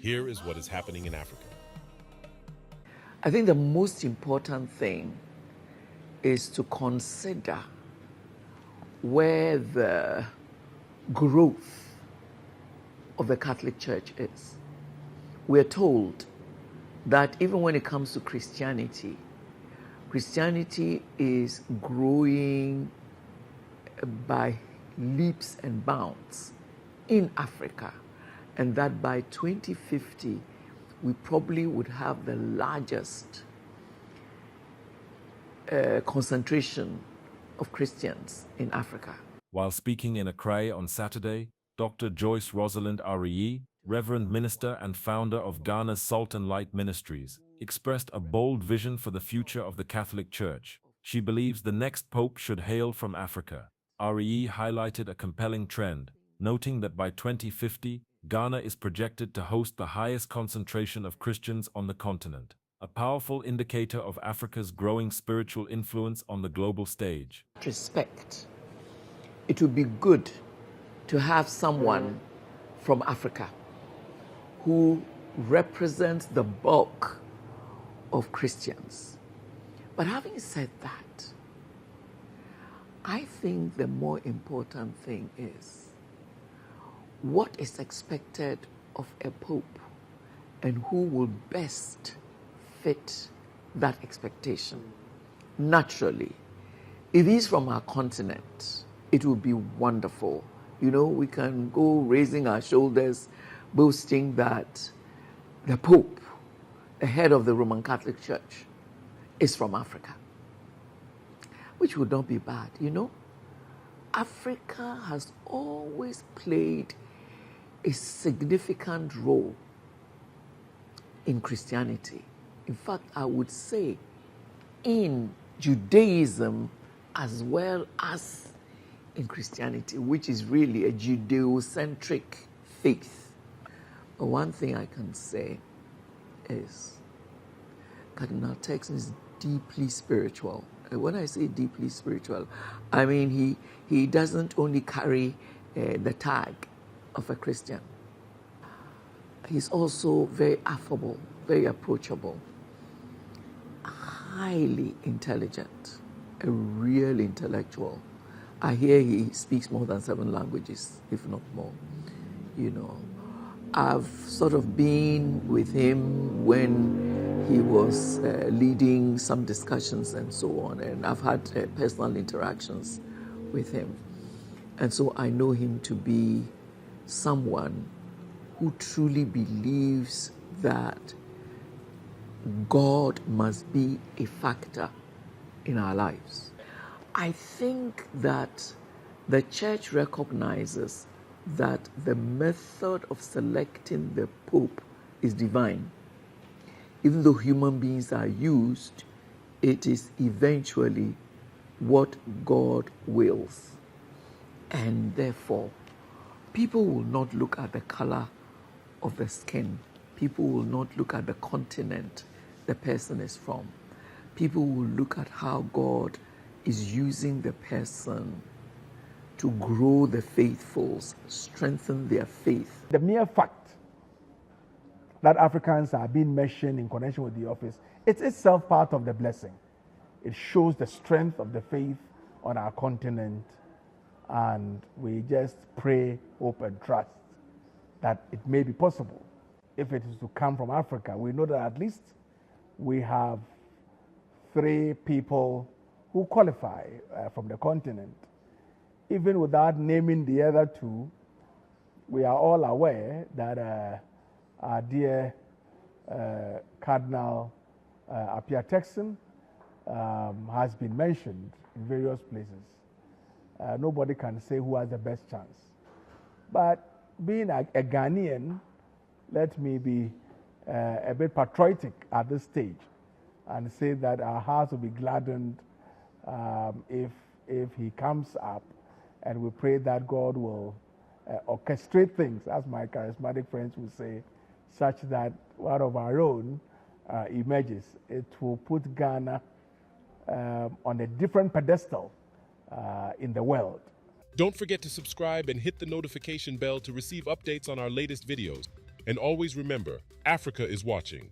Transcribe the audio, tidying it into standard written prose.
Here is what is happening in Africa. I think the most important thing is to consider where the growth of the Catholic Church is. We're told that even when it comes to Christianity, Christianity is growing by leaps and bounds in Africa, and that by 2050, we probably would have the largest concentration of Christians in Africa. While speaking in Accra on Saturday, Dr. Joyce Aryee, Reverend Minister and founder of Ghana's Salt and Light Ministries, expressed a bold vision for the future of the Catholic Church. She believes the next pope should hail from Africa. Aryee highlighted a compelling trend, noting that by 2050, Ghana is projected to host the highest concentration of Christians on the continent, a powerful indicator of Africa's growing spiritual influence on the global stage. Respect. It would be good to have someone from Africa who represents the bulk of Christians. But having said that, I think the more important thing is what is expected of a pope and who will best fit that expectation. Naturally, if he's from our continent, it will be wonderful. You know, we can go raising our shoulders, boasting that the Pope, the head of the Roman Catholic Church, is from Africa, which would not be bad, you know. Africa has always played a significant role in Christianity. In fact, I would say in Judaism as well as in Christianity, which is really a Judeo-centric faith. But one thing I can say is Cardinal Turkson is deeply spiritual. And when I say deeply spiritual, I mean he doesn't only carry the tag of a Christian. He's also very affable, very approachable, highly intelligent, a real intellectual. I hear he speaks more than 7 languages, if not more. You know, I've sort of been with him when he was leading some discussions and so on, and I've had personal interactions with him. And so I know him to be someone who truly believes that God must be a factor in our lives. I think that the church recognizes that the method of selecting the Pope is divine. Even though human beings are used, it is eventually what God wills. And therefore, people will not look at the color of the skin. People will not look at the continent the person is from. People will look at how God is using the person to grow the faithfuls, strengthen their faith. The mere fact that Africans are being mentioned in connection with the office, it's itself part of the blessing. It shows the strength of the faith on our continent, and we just pray, hope, and trust that it may be possible. If it is to come from Africa, we know that at least we have 3 people who qualify from the continent. Even without naming the other 2, we are all aware that our dear Cardinal Turkson has been mentioned in various places. Nobody can say who has the best chance. But being a Ghanaian, let me be a bit patriotic at this stage and say that our hearts will be gladdened if he comes up, and we pray that God will orchestrate things, as my charismatic friends will say, such that one of our own emerges. It will put Ghana on a different pedestal in the world. Don't forget to subscribe and hit the notification bell to receive updates on our latest videos. And always remember, Africa is watching.